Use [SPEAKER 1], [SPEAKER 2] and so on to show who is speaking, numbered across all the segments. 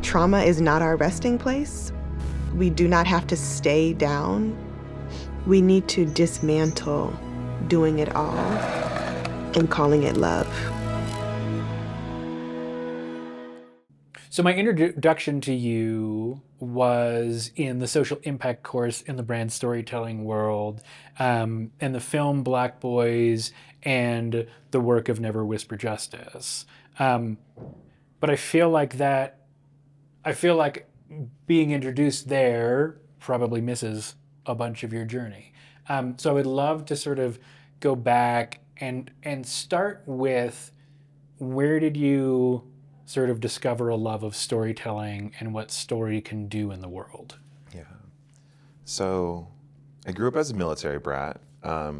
[SPEAKER 1] Trauma is not our resting place. We do not have to stay down. We need to dismantle doing it all and calling it love.
[SPEAKER 2] So my introduction to you was in the social impact course in the brand storytelling world, and the film Black Boys and the work of Never Whisper Justice. But I feel like being introduced there probably misses a bunch of your journey. So I'd love to sort of go back and start with, where did you sort of discover a love of storytelling and what story can do in the world?
[SPEAKER 3] Yeah. So I grew up as a military brat. I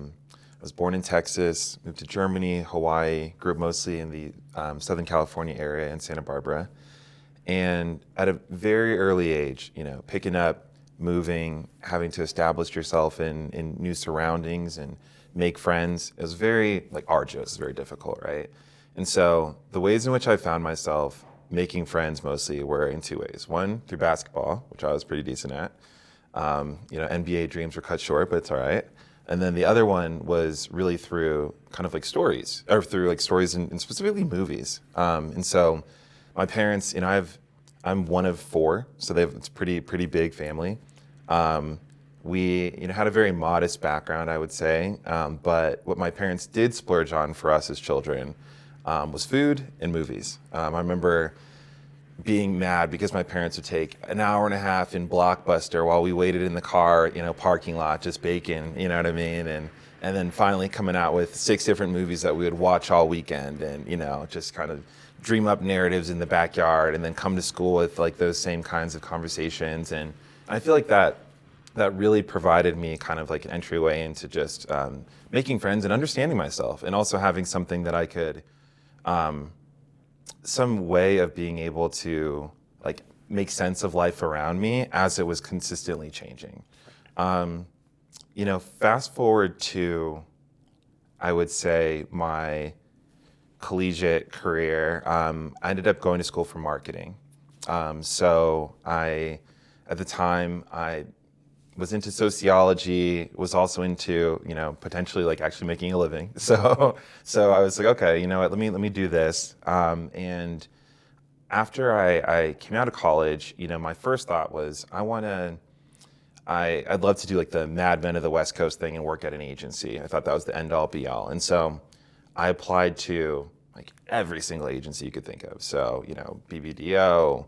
[SPEAKER 3] was born in Texas, moved to Germany, Hawaii, grew up mostly in the Southern California area in Santa Barbara. And at a very early age, picking up, moving, having to establish yourself in new surroundings and make friends, it was very arduous, very difficult, right? And so the ways in which I found myself making friends mostly were in two ways. One, through basketball, which I was pretty decent at. NBA dreams were cut short, but it's all right. And then the other one was really through kind of stories, or through stories and specifically movies. And so my parents, I'm one of four, so it's a pretty big family. We had a very modest background, I would say. But what my parents did splurge on for us as children was food and movies. I remember being mad because my parents would take an hour and a half in Blockbuster while we waited in the car, parking lot, just baking, you know what I mean? And then finally coming out with 6 different movies that we would watch all weekend and, just kind of dream up narratives in the backyard and then come to school with those same kinds of conversations. And I feel like that really provided me kind of an entryway into just making friends and understanding myself, and also having something that I could, some way of being able to make sense of life around me as it was consistently changing. Fast forward to, I would say, my collegiate career, I ended up going to school for marketing. So at the time, I was into sociology, was also into, potentially actually making a living. So I was like, okay, you know what, let me do this. And after I came out of college, my first thought was, I'd love to do the Mad Men of the West Coast thing and work at an agency. I thought that was the end all be all. And so I applied to every single agency you could think of. So, BBDO,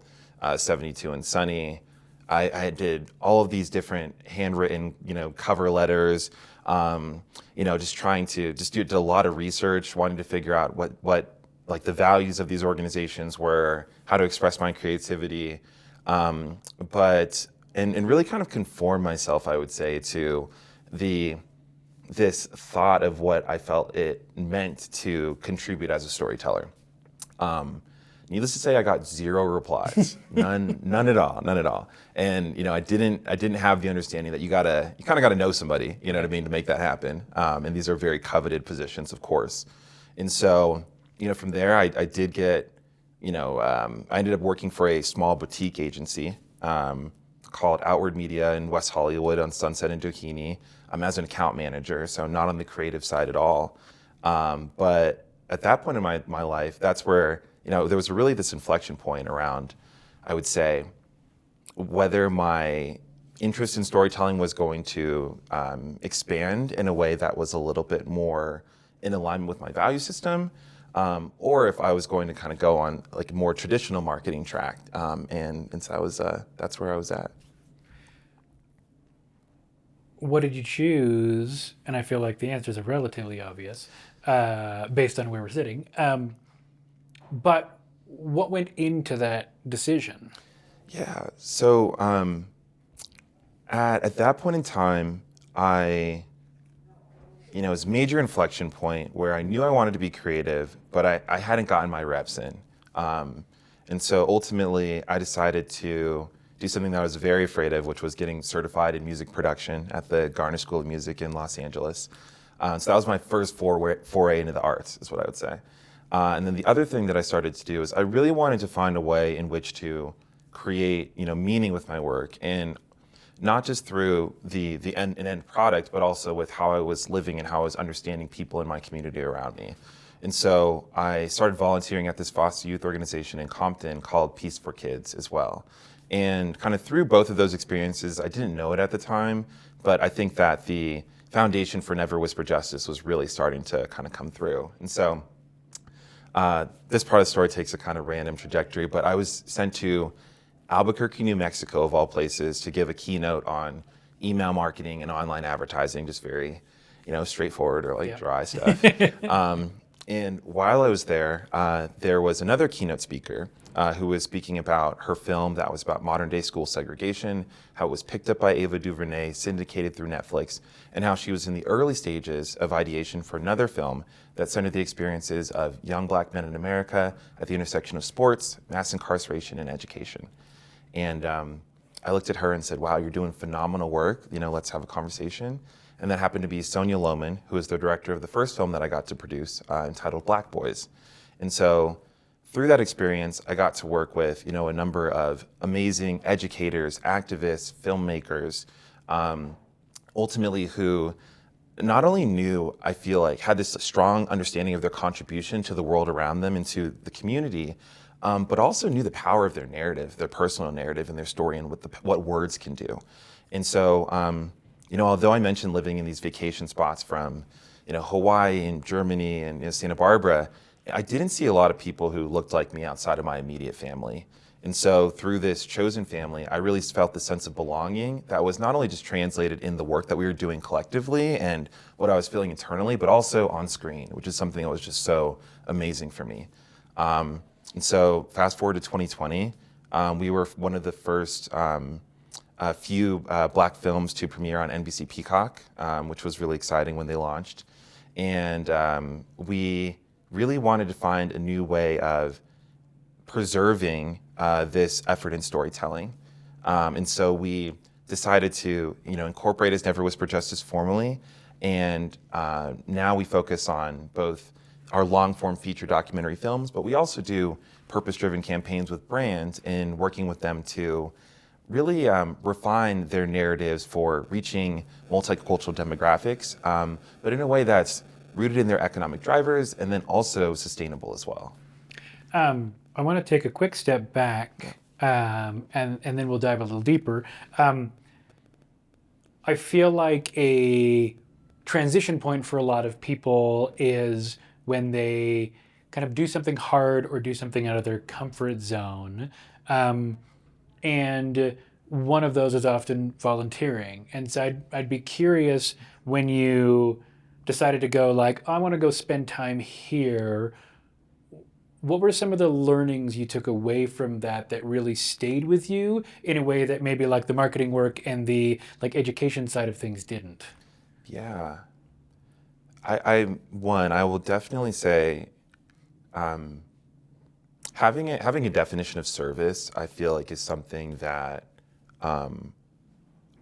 [SPEAKER 3] 72 and Sunny. I did all of these different handwritten, cover letters, just trying to did a lot of research, wanting to figure out what the values of these organizations were, how to express my creativity, but really kind of conform myself, I would say, to this thought of what I felt it meant to contribute as a storyteller. Needless to say, I got 0 replies, none at all. And I didn't have the understanding that you kind of gotta know somebody, you know what I mean, to make that happen. And these are very coveted positions, of course. And so, from there, I did get, I ended up working for a small boutique agency called Outward Media in West Hollywood on Sunset and Doheny. As an account manager, so not on the creative side at all. But at that point in my life, that's where, there was really this inflection point around, I would say, whether my interest in storytelling was going to expand in a way that was a little bit more in alignment with my value system, or if I was going to kind of go on a more traditional marketing track. And so that's where I was at.
[SPEAKER 2] What did you choose? And I feel like the answers are relatively obvious based on where we're sitting. But what went into that decision?
[SPEAKER 3] Yeah, so at that point in time, it was a major inflection point where I knew I wanted to be creative, but I hadn't gotten my reps in. And so ultimately, I decided to do something that I was very afraid of, which was getting certified in music production at the Garner School of Music in Los Angeles. So that was my first foray into the arts, is what I would say. And then the other thing that I started to do is I really wanted to find a way in which to create, meaning with my work, and not just through the end product, but also with how I was living and how I was understanding people in my community around me. And so I started volunteering at this foster youth organization in Compton called Peace for Kids as well. And kind of through both of those experiences, I didn't know it at the time, but I think that the foundation for Never Whisper Justice was really starting to kind of come through. And so this part of the story takes a kind of random trajectory, but I was sent to Albuquerque, New Mexico, of all places, to give a keynote on email marketing and online advertising, just very, straightforward or dry stuff. And while I was there was another keynote speaker who was speaking about her film that was about modern day school segregation, how it was picked up by Ava DuVernay, syndicated through Netflix, and how she was in the early stages of ideation for another film that centered the experiences of young Black men in America at the intersection of sports, mass incarceration, and education. And I looked at her and said, wow, you're doing phenomenal work. Let's have a conversation. And that happened to be Sonia Lohman, who is the director of the first film that I got to produce, entitled Black Boys. And so through that experience, I got to work with, a number of amazing educators, activists, filmmakers, ultimately who not only knew, I feel like, had this strong understanding of their contribution to the world around them and to the community, but also knew the power of their narrative, their personal narrative and their story and what words can do. And so, although I mentioned living in these vacation spots from, Hawaii and Germany and Santa Barbara, I didn't see a lot of people who looked like me outside of my immediate family. And so through this chosen family, I really felt the sense of belonging that was not only just translated in the work that we were doing collectively and what I was feeling internally, but also on screen, which is something that was just so amazing for me. And so fast forward to 2020, we were one of the first few Black films to premiere on NBC Peacock, which was really exciting when they launched. And we really wanted to find a new way of preserving this effort in storytelling. And so we decided to incorporate as Never Whisper Justice formally. And now we focus on both our long-form feature documentary films, but we also do purpose-driven campaigns with brands in working with them to really refine their narratives for reaching multicultural demographics, but in a way that's rooted in their economic drivers and then also sustainable as well.
[SPEAKER 2] I want to take a quick step back and then we'll dive a little deeper. I feel like a transition point for a lot of people is when they kind of do something hard or do something out of their comfort zone. And one of those is often volunteering. And so I'd be curious, when you decided to go like, I want to go spend time here, what were some of the learnings you took away from that really stayed with you in a way that maybe like the marketing work and the education side of things didn't?
[SPEAKER 3] Yeah. I will definitely say having a definition of service, I feel like, is something that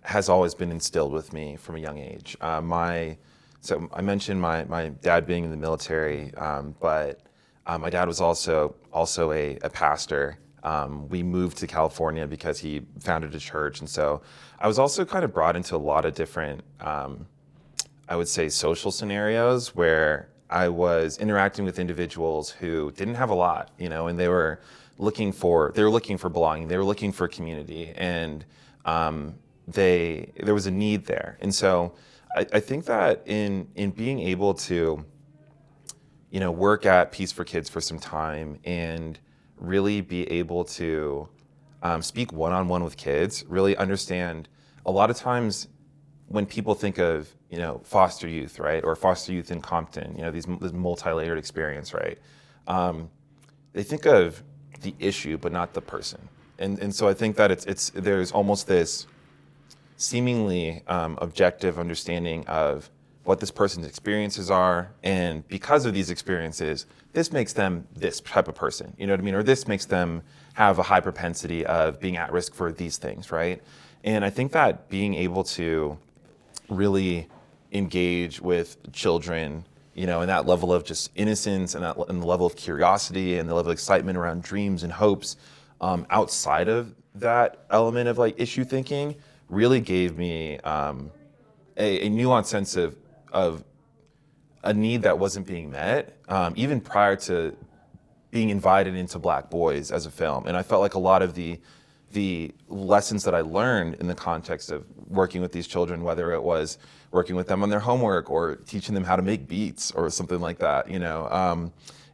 [SPEAKER 3] has always been instilled with me from a young age. So I mentioned my dad being in the military, but my dad was also a pastor. We moved to California because he founded a church, and so I was also kind of brought into a lot of different, I would say, social scenarios where I was interacting with individuals who didn't have a lot, and they were looking for belonging, they were looking for community, and there was a need there. And so I think that in being able to work at Peace for Kids for some time and really be able to speak one-on-one with kids, really understand a lot of times when people think of, foster youth, right, or foster youth in Compton, this multi-layered experience, right, they think of the issue but not the person, and so I think that there's almost this seemingly objective understanding of what this person's experiences are, and because of these experiences, this makes them this type of person, you know what I mean, or this makes them have a high propensity of being at risk for these things, right? And I think that being able to really engage with children, and that level of just innocence and the level of curiosity and the level of excitement around dreams and hopes, outside of that element of like issue thinking really gave me a nuanced sense of a need that wasn't being met, even prior to being invited into Black Boys as a film. And I felt like a lot of the lessons that I learned in the context of working with these children, whether it was working with them on their homework or teaching them how to make beats or something like that,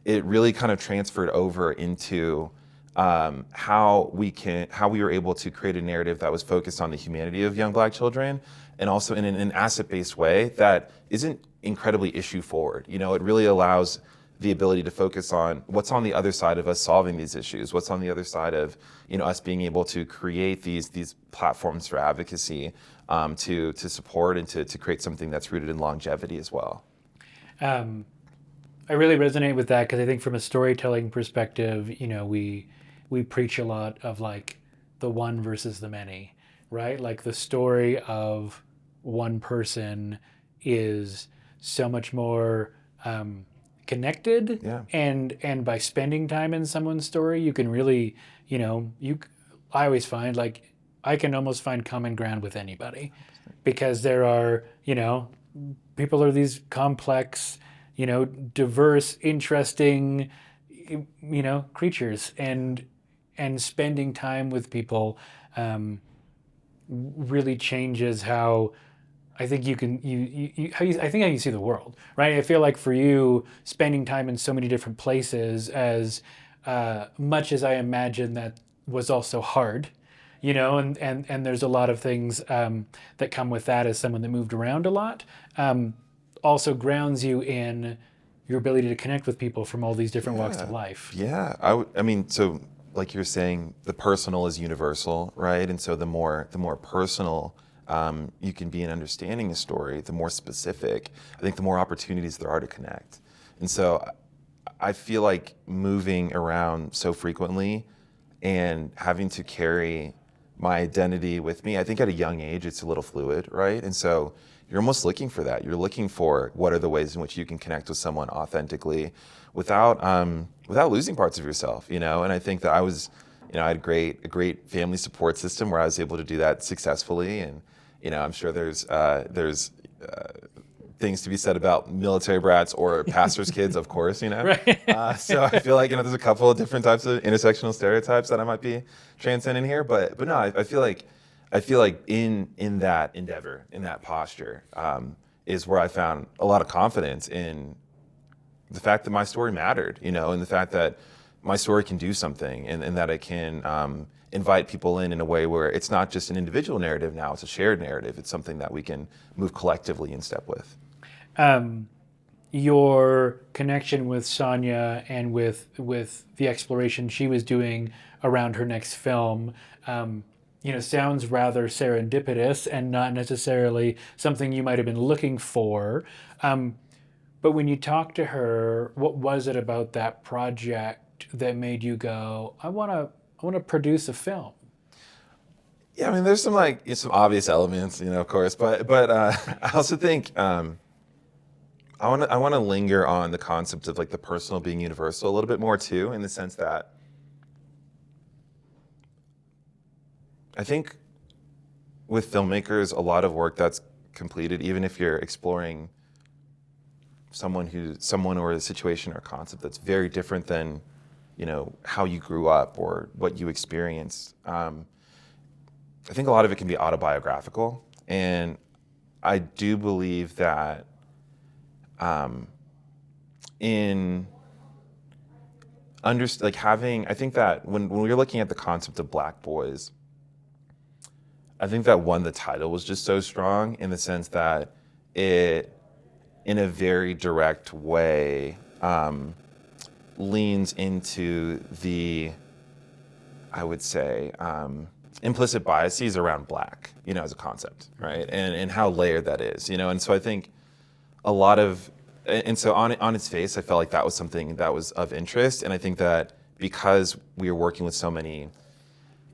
[SPEAKER 3] it really kind of transferred over into how we were able to create a narrative that was focused on the humanity of young Black children, and also in an asset-based way that isn't incredibly issue forward. It really allows the ability to focus on what's on the other side of us solving these issues, what's on the other side of us being able to create these platforms for advocacy, to support and to create something that's rooted in longevity as well.
[SPEAKER 2] I really resonate with that because I think from a storytelling perspective, we preach a lot of like the one versus the many, right? Like the story of one person is so much more connected,
[SPEAKER 3] Yeah.
[SPEAKER 2] and by spending time in someone's story, you can really, I always find like I can almost find common ground with anybody, because there are, people are these complex, diverse, interesting, creatures, and spending time with people really changes how I think I think how you see the world, right? I feel like for you, spending time in so many different places, as much as I imagine that was also hard, and there's a lot of things that come with that as someone that moved around a lot, also grounds you in your ability to connect with people from all these different walks of life.
[SPEAKER 3] Yeah, I mean, so like you're saying, the personal is universal, right? And so the more personal you can be in understanding a story, the more specific, I think the more opportunities there are to connect. And so I feel like moving around so frequently and having to carry my identity with me, I think at a young age, it's a little fluid, right? And so you're almost looking for that. You're looking for what are the ways in which you can connect with someone authentically without losing parts of yourself, And I think that I had a great family support system where I was able to do that successfully. And, I'm sure there's things to be said about military brats or pastors' kids, of course,
[SPEAKER 2] Right.
[SPEAKER 3] So I feel like, there's a couple of different types of intersectional stereotypes that I might be transcending here, but no, I feel like in that endeavor, in that posture, is where I found a lot of confidence in the fact that my story mattered, and the fact that my story can do something, and that it can invite people in a way where it's not just an individual narrative now, it's a shared narrative. It's something that we can move collectively in step with.
[SPEAKER 2] Your connection with Sonia and with the exploration she was doing around her next film, sounds rather serendipitous and not necessarily something you might have been looking for. But when you talked to her, what was it about that project that made you go, I want to produce a film?
[SPEAKER 3] Yeah, I mean, there's some obvious elements, of course, but I also think I want to linger on the concept of like the personal being universal a little bit more too, in the sense that I think with filmmakers, a lot of work that's completed, even if you're exploring someone or a situation or concept that's very different than, how you grew up or what you experienced. I think a lot of it can be autobiographical, and I do believe that I think that when we were looking at the concept of Black Boys, I think that the title was just so strong in the sense that it, in a very direct way, leans into the, I would say, implicit biases around Black, as a concept, right? And how layered that is, And so I think a lot of, and so on its face, I felt like that was something that was of interest. And I think that because we were working with so many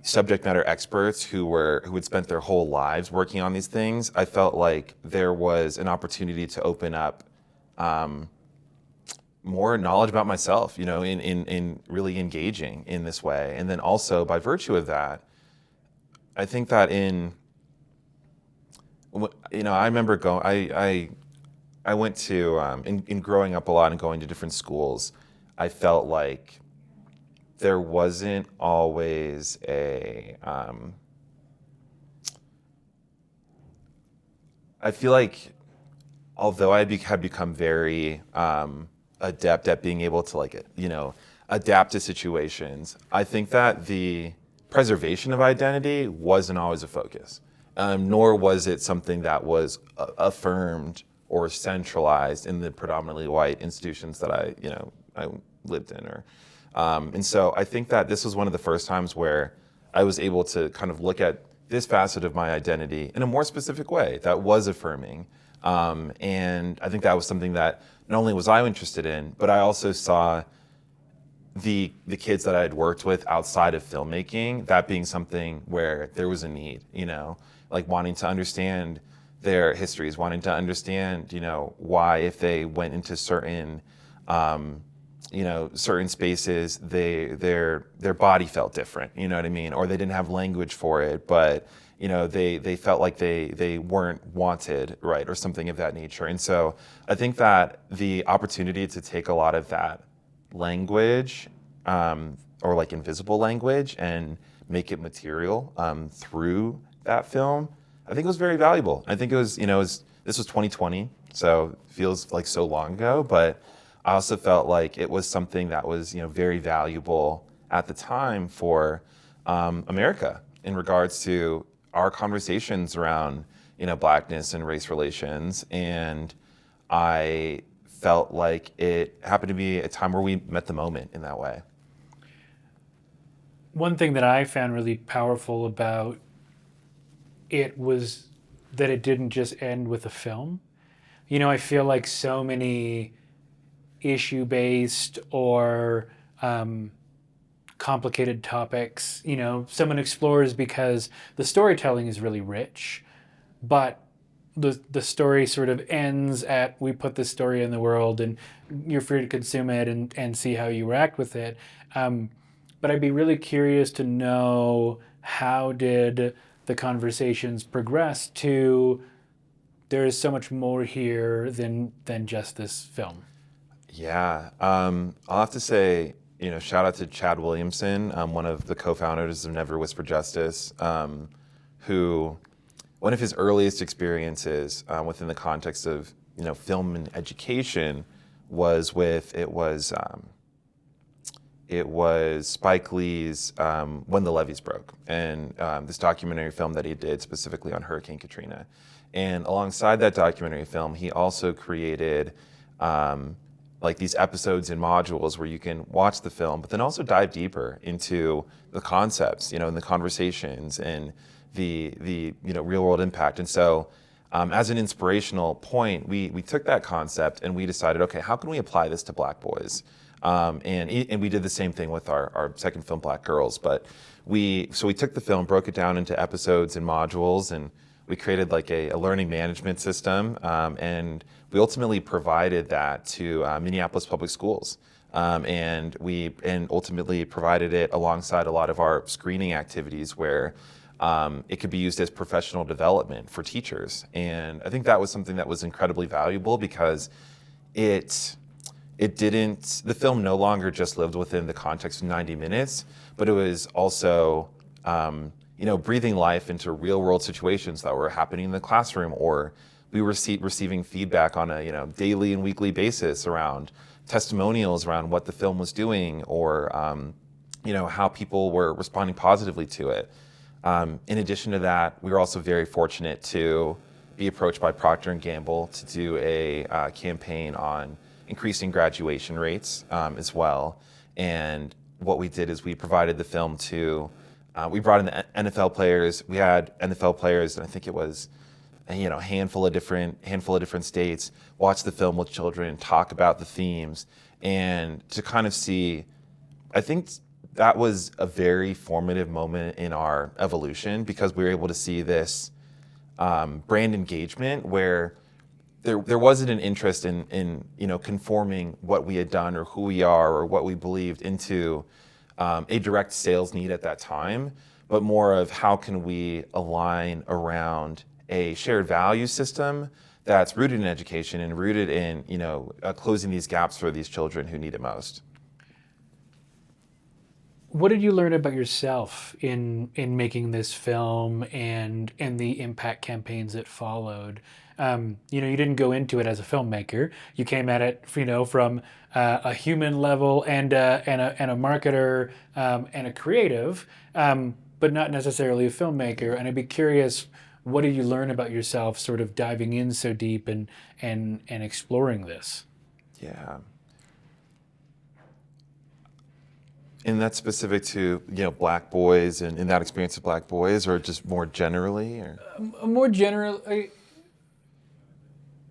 [SPEAKER 3] subject matter experts who had spent their whole lives working on these things, I felt like there was an opportunity to open up more knowledge about myself, in really engaging in this way. And then also by virtue of that, I think that I remember I went to, in growing up a lot and going to different schools, I felt like there wasn't always I feel like although had become very adept at being able to adapt to situations, I think that the preservation of identity wasn't always a focus, nor was it something that was affirmed or centralized in the predominantly white institutions that I lived in. And so I think that this was one of the first times where I was able to kind of look at this facet of my identity in a more specific way that was affirming. And I think that was something that not only was I interested in, but I also saw the kids that I had worked with outside of filmmaking, that being something where there was a need, like wanting to understand their histories, wanting to understand, why if they went into certain certain spaces, their body felt different, you know what I mean? Or they didn't have language for it, but they felt like they weren't wanted, right? Or something of that nature. And so I think that the opportunity to take a lot of that language, or like invisible language, and make it material through that film, I think it was very valuable. I think it was, this was 2020, so it feels like so long ago, but I also felt like it was something that was, very valuable at the time for America in regards to our conversations around, Blackness and race relations. And I felt like it happened to be a time where we met the moment in that way.
[SPEAKER 2] One thing that I found really powerful about it was that it didn't just end with a film. I feel like so many issue-based or complicated topics, someone explores because the storytelling is really rich, but the story sort of ends at, we put this story in the world and you're free to consume it and see how you react with it. But I'd be really curious to know, how did the conversations progress to, there is so much more here than just this film?
[SPEAKER 3] Yeah, I'll have to say, shout out to Chad Williamson, one of the co-founders of Never Whisper Justice, who, one of his earliest experiences within the context of, film and education was it was Spike Lee's When the Levees Broke, and this documentary film that he did specifically on Hurricane Katrina. And alongside that documentary film, he also created like these episodes and modules where you can watch the film, but then also dive deeper into the concepts, and the conversations and the real world impact. And so as an inspirational point, we took that concept and we decided, okay, how can we apply this to Black boys? And we did the same thing with our second film, Black Girls. But we took the film, broke it down into episodes and modules, and we created like a learning management system, and we ultimately provided that to Minneapolis Public Schools. And ultimately provided it alongside a lot of our screening activities where it could be used as professional development for teachers. And I think that was something that was incredibly valuable because the film no longer just lived within the context of 90 minutes, but it was also, breathing life into real world situations that were happening in the classroom, or we were receiving feedback on a, daily and weekly basis around testimonials around what the film was doing, or, how people were responding positively to it. In addition to that, we were also very fortunate to be approached by Procter & Gamble to do a campaign on increasing graduation rates as well. And what we did is we provided the film to, we brought in the NFL players. We had NFL players, and I think it was, a handful of different states, watch the film with children, talk about the themes, and to kind of see, I think that was a very formative moment in our evolution because we were able to see this brand engagement where there wasn't an interest in conforming what we had done or who we are or what we believed into a direct sales need at that time, but more of how can we align around a shared value system that's rooted in education and rooted in closing these gaps for these children who need it most.
[SPEAKER 2] What did you learn about yourself in making this film and the impact campaigns that followed? You didn't go into it as a filmmaker. You came at it, from a human level and a marketer and a creative, but not necessarily a filmmaker. And I'd be curious, what did you learn about yourself, sort of diving in so deep and exploring this?
[SPEAKER 3] Yeah. And that's specific to Black boys and that experience of Black boys, or just more generally? Or?
[SPEAKER 2] More generally,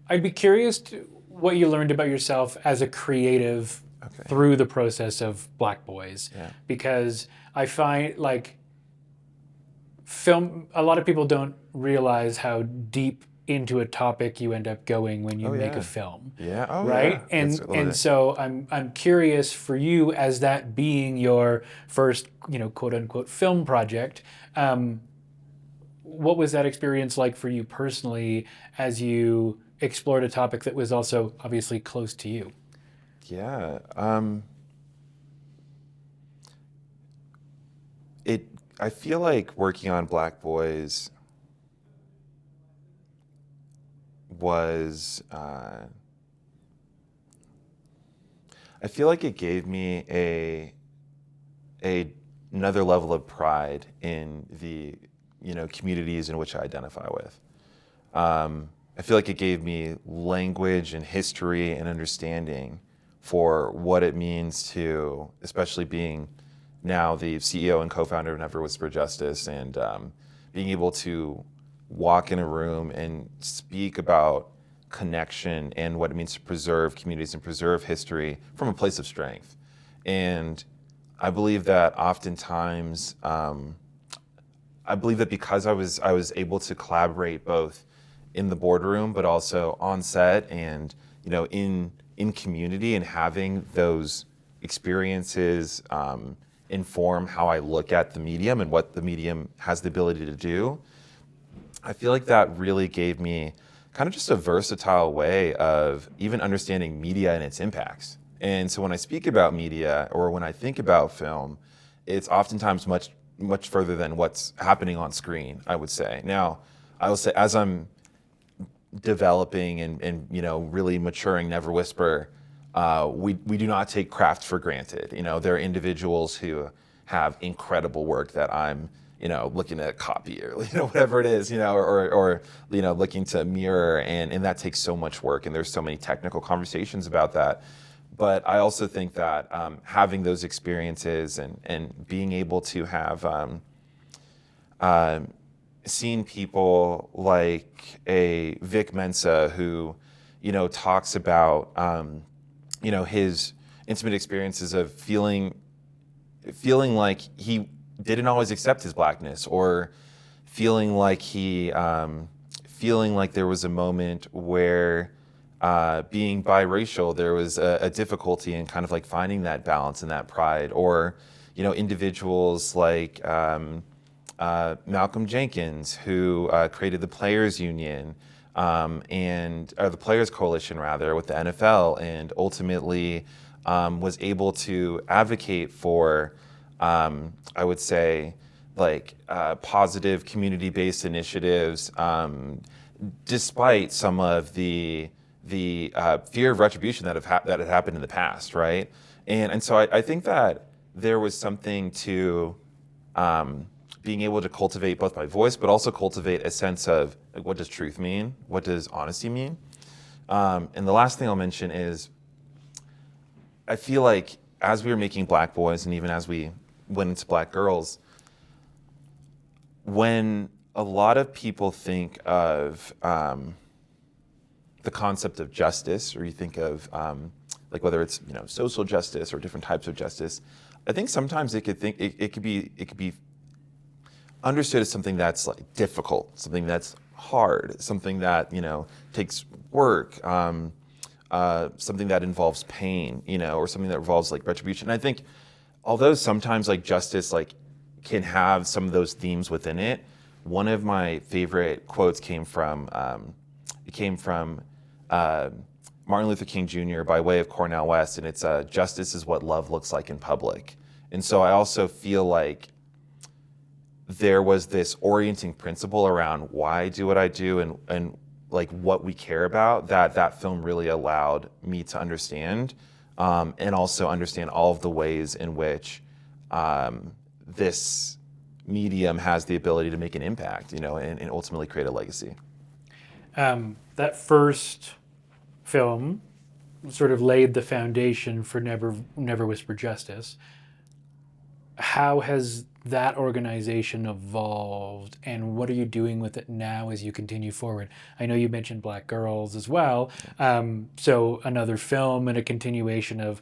[SPEAKER 2] I'd be curious what you learned about yourself as a creative through the process of Black Boys.
[SPEAKER 3] Yeah.
[SPEAKER 2] Because I find film, a lot of people don't realize how deep into a topic you end up going when you make a film.
[SPEAKER 3] Yeah. Oh,
[SPEAKER 2] right?
[SPEAKER 3] Yeah.
[SPEAKER 2] And so I'm curious for you, as that being your first, quote unquote film project, what was that experience like for you personally as you explored a topic that was also obviously close to you?
[SPEAKER 3] Yeah. I feel like working on Black Boys was, I feel like it gave me another level of pride in the communities in which I identify with. I feel like it gave me language and history and understanding for what it means to, especially being now the CEO and co-founder of Never Whisper Justice, and being able to walk in a room and speak about connection and what it means to preserve communities and preserve history from a place of strength. And I believe that oftentimes, because I was able to collaborate both in the boardroom, but also on set and in community, and having those experiences inform how I look at the medium and what the medium has the ability to do. I feel like that really gave me kind of just a versatile way of even understanding media and its impacts. And so when I speak about media, or when I think about film, it's oftentimes much further than what's happening on screen, I would say. Now, I will say, as I'm developing and really maturing Never Whisper, we do not take craft for granted. There are individuals who have incredible work that I'm looking at copy, or whatever it is, or looking to mirror, and that takes so much work, and there's so many technical conversations about that. But I also think that having those experiences and being able to have seen people like a Vic Mensa, who talks about his intimate experiences of feeling like he didn't always accept his Blackness, or feeling like there was a moment where being biracial, there was a difficulty in kind of like finding that balance and that pride. Or individuals like Malcolm Jenkins, who created the Players Union, or the Players Coalition rather, with the NFL, and ultimately was able to advocate for, I would say, like positive community-based initiatives, despite some of the fear of retribution that had happened in the past, right? And so I think that there was something to being able to cultivate both my voice, but also cultivate a sense of, like, what does truth mean? What does honesty mean? And the last thing I'll mention is, I feel like as we were making Black Boys, and even as we went into Black Girls, when a lot of people think of the concept of justice, or you think of like whether it's social justice or different types of justice, I think sometimes it could be understood as something that's like difficult, something that's hard, something that, takes work, something that involves pain, or something that involves like retribution. And I think although sometimes like justice like can have some of those themes within it, one of my favorite quotes came from Martin Luther King Jr. by way of Cornel West, and it's justice is what love looks like in public. And so I also feel like there was this orienting principle around why I do what I do and like what we care about that film really allowed me to understand, and also understand all of the ways in which this medium has the ability to make an impact, and ultimately create a legacy.
[SPEAKER 2] That first film sort of laid the foundation for Never Whisper Justice. How has that organization evolved, and what are you doing with it now as you continue forward? I know you mentioned Black Girls as well, so another film and a continuation of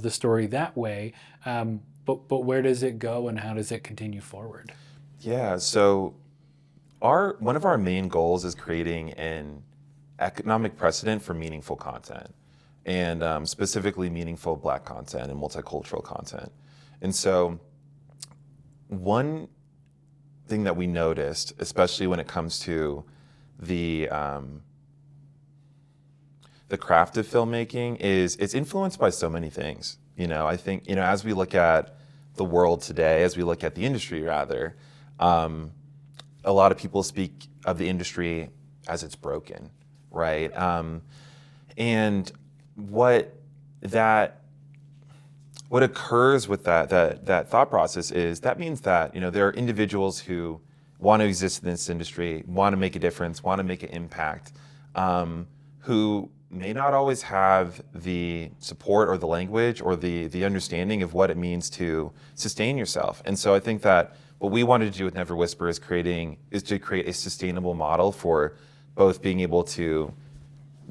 [SPEAKER 2] the story that way. But where does it go, and how does it continue forward?
[SPEAKER 3] Yeah, so one of our main goals is creating an economic precedent for meaningful content, and specifically meaningful Black content and multicultural content. And so one thing that we noticed, especially when it comes to the craft of filmmaking, is it's influenced by so many things. I think, as we look at the world today, as we look at the industry rather, a lot of people speak of the industry as it's broken, right? And what occurs with that thought process is that means that there are individuals who want to exist in this industry, want to make a difference, want to make an impact, who may not always have the support or the language or the understanding of what it means to sustain yourself. And so I think that what we wanted to do with Never Whisper is to create a sustainable model for both being able to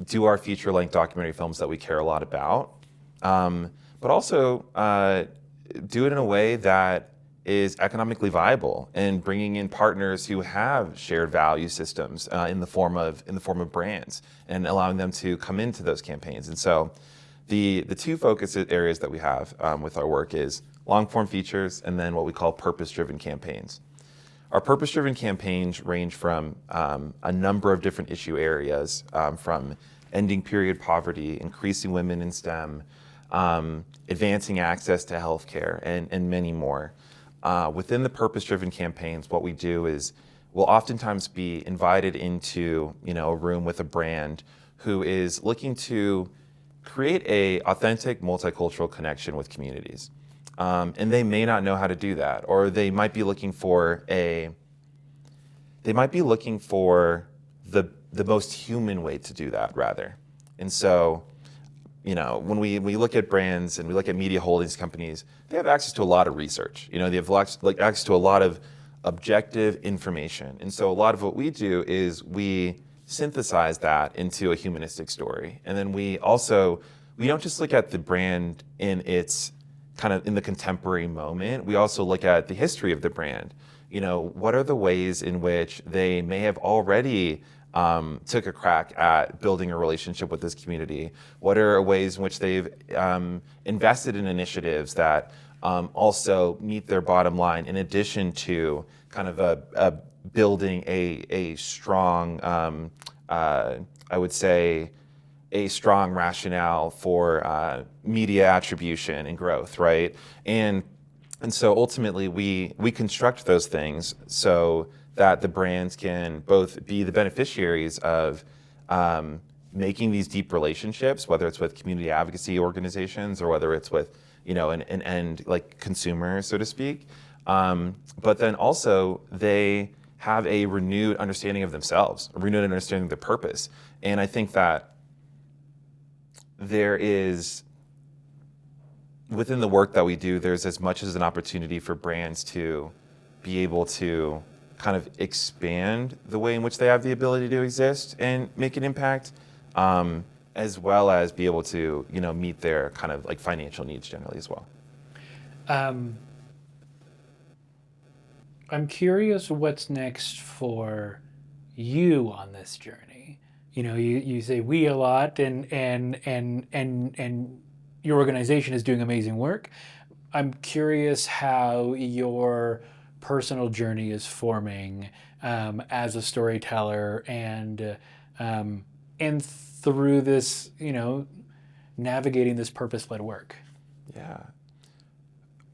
[SPEAKER 3] do our feature-length documentary films that we care a lot about, but also do it in a way that is economically viable and bringing in partners who have shared value systems in the form of brands and allowing them to come into those campaigns. And so the two focus areas that we have with our work is long-form features and then what we call purpose-driven campaigns. Our purpose-driven campaigns range from a number of different issue areas, from ending period poverty, increasing women in STEM, advancing access to healthcare, and many more. Within the purpose-driven campaigns, what we do is we'll oftentimes be invited into a room with a brand who is looking to create a authentic multicultural connection with communities. And they may not know how to do that, or they might be looking for the most human way to do that rather. And so, when we look at brands and we look at media holdings companies, they have access to a lot of research. They have access to a lot of objective information. And so a lot of what we do is we synthesize that into a humanistic story. And then we don't just look at the brand in its kind of in the contemporary moment. We also look at the history of the brand. What are the ways in which they may have already took a crack at building a relationship with this community? What are ways in which they've invested in initiatives that also meet their bottom line, in addition to kind of building a strong, I would say, a strong rationale for media attribution and growth, right? And so ultimately we construct those things so that the brands can both be the beneficiaries of making these deep relationships, whether it's with community advocacy organizations or whether it's with an end like consumers, so to speak. But then also they have a renewed understanding of themselves, a renewed understanding of their purpose. And I think that there is, within the work that we do, there's as much as an opportunity for brands to be able to kind of expand the way in which they have the ability to exist and make an impact, as well as be able to, meet their kind of like financial needs generally as well. I'm
[SPEAKER 2] curious what's next for you on this journey? You know, you say we a lot, and your organization is doing amazing work. I'm curious how your personal journey is forming as a storyteller, and through this, you know, navigating this purpose-led work.
[SPEAKER 3] Yeah.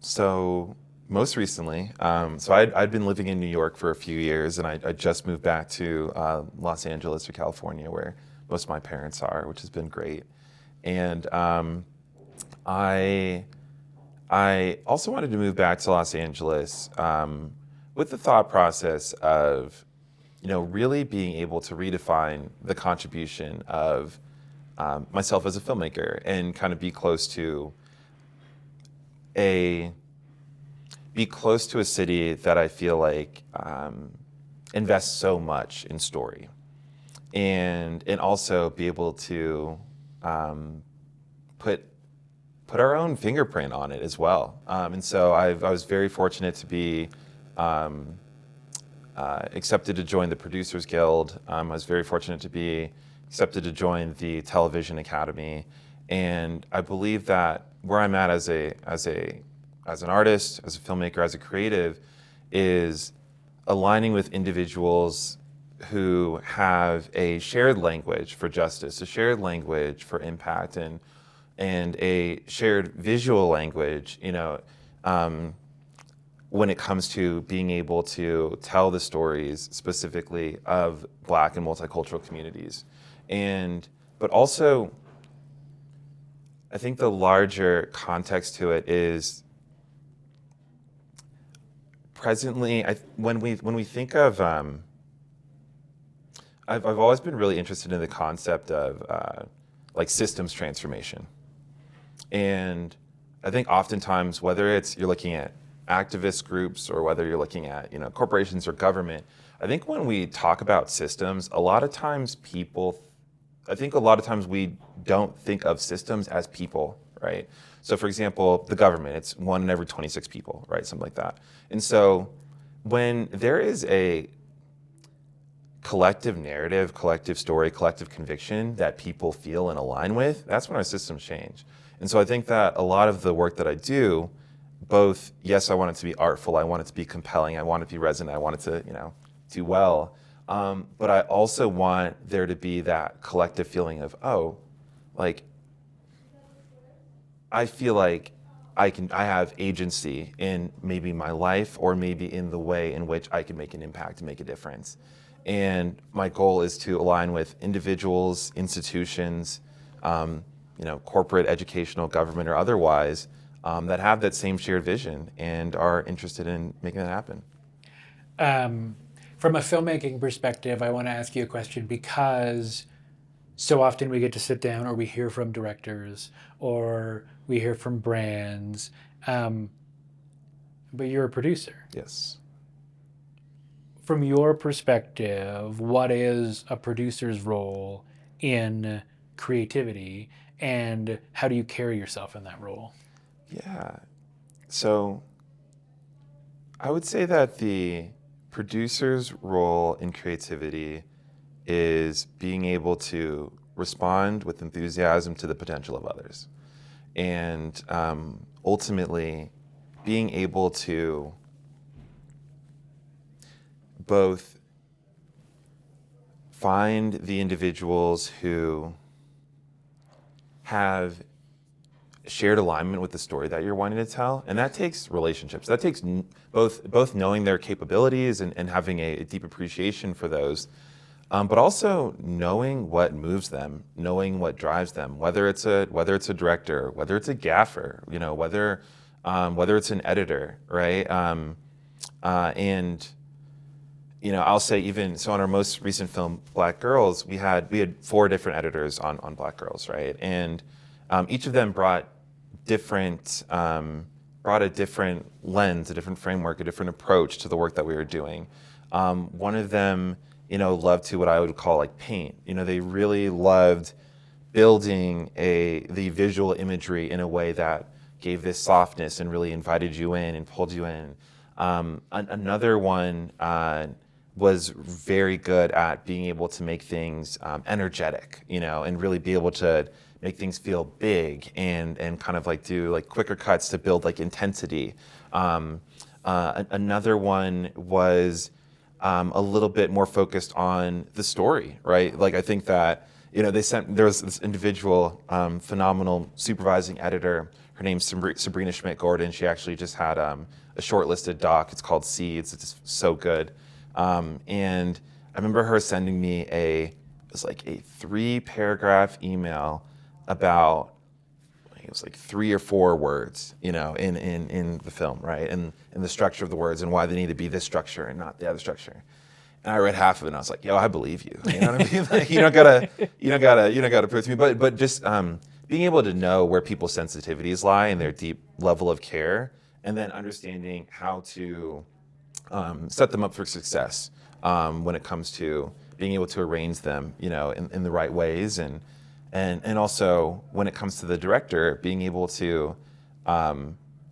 [SPEAKER 3] So most recently, I'd been living in New York for a few years, and I just moved back to Los Angeles or California, where most of my parents are, which has been great. And I also wanted to move back to Los Angeles with the thought process of, you know, really being able to redefine the contribution of myself as a filmmaker and kind of be close to a city that I feel like invests so much in story, and also be able to put our own fingerprint on it as well. And so I was very fortunate to be accepted to join the Producers Guild. I was very fortunate to be accepted to join the Television Academy, and I believe that where I'm at as an artist, as a filmmaker, as a creative, is aligning with individuals who have a shared language for justice, a shared language for impact, and a shared visual language, you know, when it comes to being able to tell the stories specifically of Black and multicultural communities. But also, I think the larger context to it is presently, when we think of, I've always been really interested in the concept of like systems transformation. And I think oftentimes, whether it's you're looking at activist groups or whether you're looking at, you know, corporations or government, I think when we talk about systems, a lot of times we don't think of systems as people, right? So for example, the government, it's 1 in every 26 people, right? Something like that. And so when there is a collective narrative, collective story, collective conviction that people feel and align with, that's when our systems change. And so I think that a lot of the work that I do, both, yes, I want it to be artful, I want it to be compelling, I want it to be resonant, I want it to, you know, do well. But I also want there to be that collective feeling of, oh, like, I feel like I have agency in maybe my life or maybe in the way in which I can make an impact and make a difference. And my goal is to align with individuals, institutions, you know, corporate, educational, government, or otherwise, that have that same shared vision and are interested in making that happen.
[SPEAKER 2] From a filmmaking perspective, I want to ask you a question, because so often we get to sit down or we hear from directors or we hear from brands, but you're a producer.
[SPEAKER 3] Yes.
[SPEAKER 2] From your perspective, what is a producer's role in creativity, and how do you carry yourself in that role?
[SPEAKER 3] Yeah. So I would say that the producer's role in creativity is being able to respond with enthusiasm to the potential of others. And ultimately, being able to both find the individuals who have shared alignment with the story that you're wanting to tell, and that takes relationships. That takes both knowing their capabilities and having a deep appreciation for those, but also knowing what moves them, knowing what drives them. Whether it's a director, whether it's a gaffer, you know, whether it's an editor, right? And you know, I'll say even so on our most recent film, Black Girls, we had 4 different editors on Black Girls, right? And each of them brought a different lens, a different framework, a different approach to the work that we were doing. One of them, you know, loved to what I would call like paint. You know, they really loved building the visual imagery in a way that gave this softness and really invited you in and pulled you in. Another one was very good at being able to make things energetic, and really be able to make things feel big and kind of like do like quicker cuts to build like intensity. Another one was a little bit more focused on the story, right? Like I think that there was this individual, phenomenal supervising editor. Her name's Sabrina Schmidt-Gordon. She actually just had a shortlisted doc. It's called Seeds. It's just so good. And I remember her sending me it was like a 3-paragraph email about, it was like 3 or 4 words, in the film, right? And the structure of the words and why they need to be this structure and not the other structure. And I read half of it and I was like, yo, I believe you. You know what I mean? Like, you don't gotta prove it to me. But just being able to know where people's sensitivities lie and their deep level of care, and then understanding how to set them up for success when it comes to being able to arrange them, in the right ways, and also when it comes to the director, being able to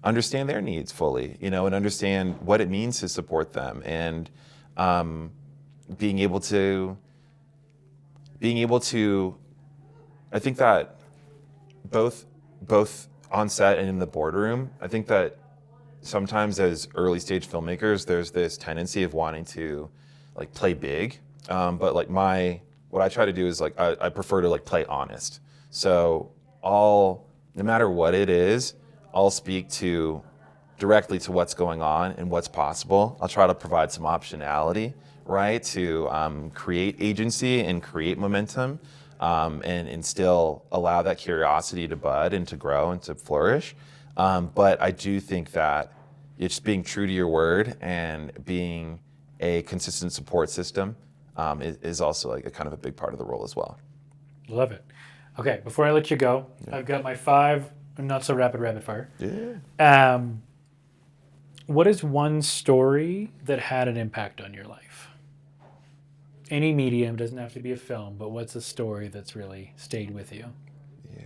[SPEAKER 3] understand their needs fully, and understand what it means to support them, and being able to, I think that both on set and in the boardroom, I think that sometimes as early stage filmmakers, there's this tendency of wanting to like play big, but like what I try to do is like I prefer to like play honest. So no matter what it is, I'll speak directly to what's going on and what's possible. I'll try to provide some optionality, right, to create agency and create momentum, and still allow that curiosity to bud and to grow and to flourish. But I do think that it's being true to your word and being a consistent support system is also like a kind of a big part of the role as well.
[SPEAKER 2] Love it. Okay, before I let you go, I've got my 5 not so rapid fire.
[SPEAKER 3] Yeah.
[SPEAKER 2] What is one story that had an impact on your life? Any medium, doesn't have to be a film, but what's a story that's really stayed with you?
[SPEAKER 3] Yeah.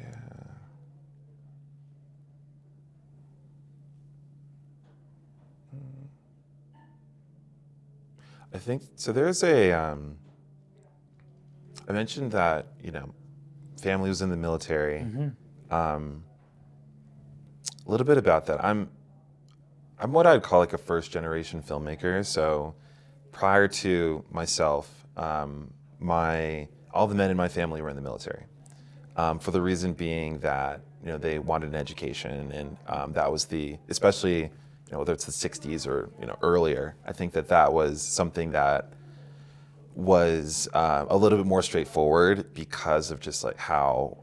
[SPEAKER 3] I think so. There's I mentioned that family was in the military.
[SPEAKER 2] Mm-hmm.
[SPEAKER 3] A little bit about that. I'm what I'd call like a first generation filmmaker. So prior to myself, all the men in my family were in the military. For the reason being that they wanted an education, and that was especially whether it's the 60s or earlier. I think that was something that was a little bit more straightforward because of just like how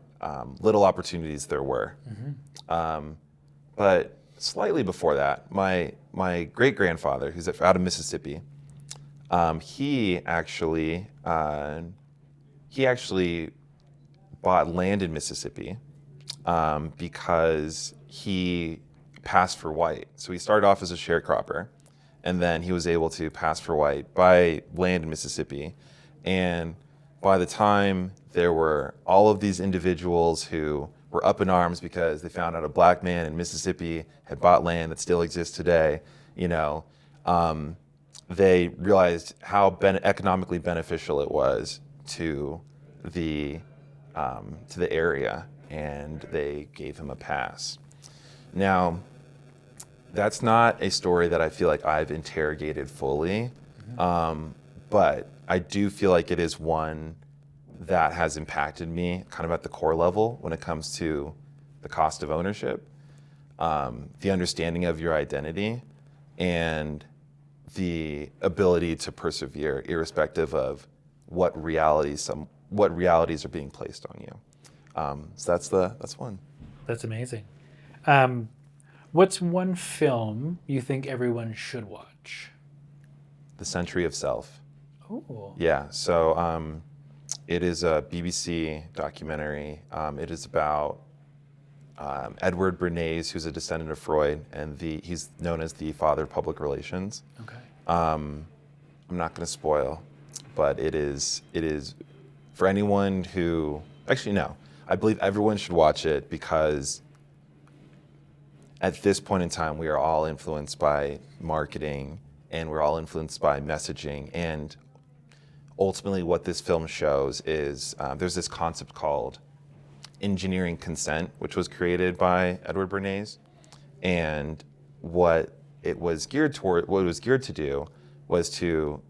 [SPEAKER 3] little opportunities there were.
[SPEAKER 2] Mm-hmm.
[SPEAKER 3] But slightly before that, my great grandfather, who's out of Mississippi, he actually bought land in Mississippi because he passed for white. So he started off as a sharecropper, and then he was able to pass for white, buy land in Mississippi. And by the time there were all of these individuals who were up in arms because they found out a black man in Mississippi had bought land that still exists today, they realized how economically beneficial it was to the area, and they gave him a pass. Now, that's not a story that I feel like I've interrogated fully, but I do feel like it is one that has impacted me kind of at the core level when it comes to the cost of ownership, the understanding of your identity, and the ability to persevere irrespective of what realities are being placed on you. So that's one.
[SPEAKER 2] That's amazing. What's one film you think everyone should watch?
[SPEAKER 3] The Century of Self.
[SPEAKER 2] Oh.
[SPEAKER 3] Yeah, so it is a BBC documentary. It is about Edward Bernays, who's a descendant of Freud, and he's known as the father of public relations.
[SPEAKER 2] Okay.
[SPEAKER 3] I'm not going to spoil, but it is for anyone who, actually no, I believe everyone should watch it because at this point in time, we are all influenced by marketing and we're all influenced by messaging. And ultimately what this film shows is there's this concept called engineering consent, which was created by Edward Bernays. And what it was geared to do was to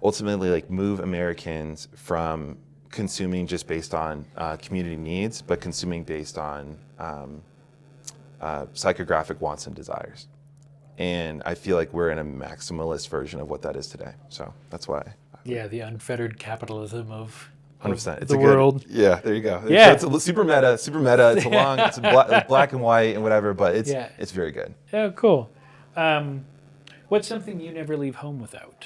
[SPEAKER 3] ultimately move Americans from consuming just based on community needs, but consuming based on psychographic wants and desires. And I feel like we're in a maximalist version of what that is today. So that's why.
[SPEAKER 2] Yeah, the unfettered capitalism of
[SPEAKER 3] 100%. It's
[SPEAKER 2] the world.
[SPEAKER 3] Yeah, there you go.
[SPEAKER 2] Yeah.
[SPEAKER 3] So it's super meta. It's long, it's black and white and whatever, but it's very good.
[SPEAKER 2] Oh, cool. What's something you never leave home without?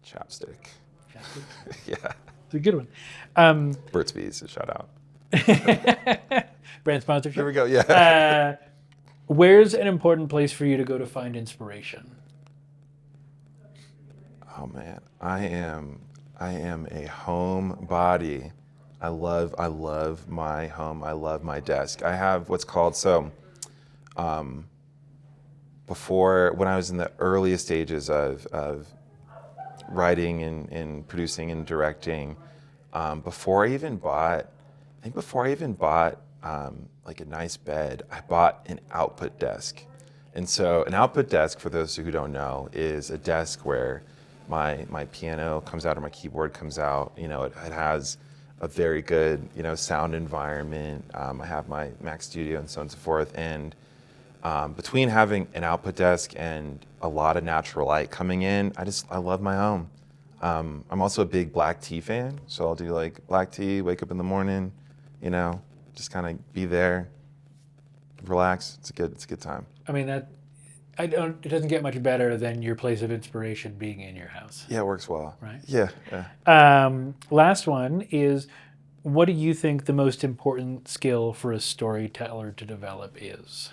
[SPEAKER 3] Chapstick.
[SPEAKER 2] Chapstick?
[SPEAKER 3] Yeah.
[SPEAKER 2] It's a good one.
[SPEAKER 3] Burt's Bees, a shout out.
[SPEAKER 2] Brand sponsorship.
[SPEAKER 3] There we go. Yeah.
[SPEAKER 2] Where's an important place for you to go to find inspiration?
[SPEAKER 3] Oh man, I am a homebody. I love my home. I love my desk. I have what's called before, when I was in the earliest stages of writing and producing and directing, before I even bought like a nice bed, I bought an output desk. And so an output desk, for those who don't know, is a desk where my piano comes out or my keyboard comes out. You know, it has a very good, sound environment. I have my Mac Studio and so on and so forth. And between having an output desk and a lot of natural light coming in, I love my home. I'm also a big black tea fan, so I'll do like black tea, wake up in the morning, just kind of be there, relax. It's a good time.
[SPEAKER 2] I mean, it doesn't get much better than your place of inspiration being in your house.
[SPEAKER 3] Yeah, it works well.
[SPEAKER 2] Right?
[SPEAKER 3] Yeah.
[SPEAKER 2] Last one is, what do you think the most important skill for a storyteller to develop is?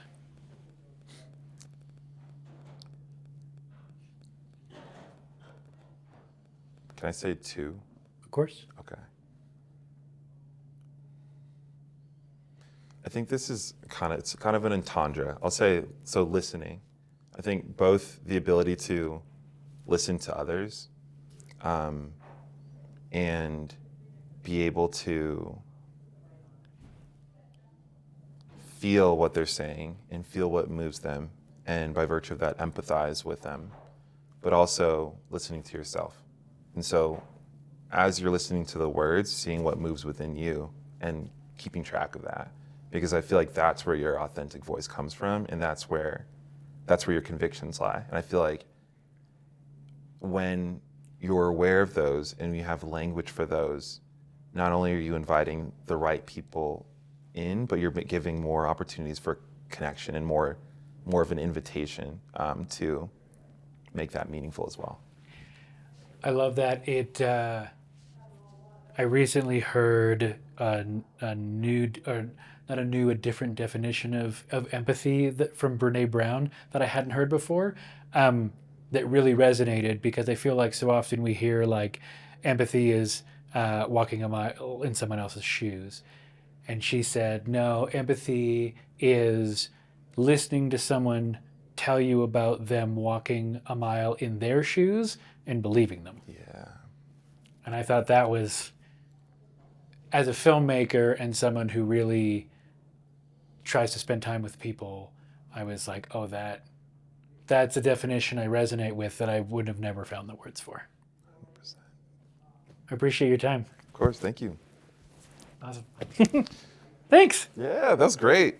[SPEAKER 3] Can I say 2?
[SPEAKER 2] Of course.
[SPEAKER 3] Okay. I think this is it's kind of an entendre. I'll say, so listening. I think both the ability to listen to others and be able to feel what they're saying and feel what moves them, and by virtue of that, empathize with them, but also listening to yourself. And so as you're listening to the words, seeing what moves within you and keeping track of that. Because I feel like that's where your authentic voice comes from, and that's where your convictions lie. And I feel like when you're aware of those and you have language for those, not only are you inviting the right people in, but you're giving more opportunities for connection and more of an invitation to make that meaningful as well.
[SPEAKER 2] I love that. I recently heard a different definition of empathy from Brene Brown that I hadn't heard before, that really resonated, because I feel like so often we hear like empathy is walking a mile in someone else's shoes. And she said, no, empathy is listening to someone tell you about them walking a mile in their shoes and believing them.
[SPEAKER 3] Yeah.
[SPEAKER 2] And I thought that was, as a filmmaker and someone who really tries to spend time with people, I was like, oh, that's a definition I resonate with that I would have never found the words for.
[SPEAKER 3] 100%.
[SPEAKER 2] I appreciate your time.
[SPEAKER 3] Of course, thank you.
[SPEAKER 2] Awesome. Thanks.
[SPEAKER 3] Yeah, that was great.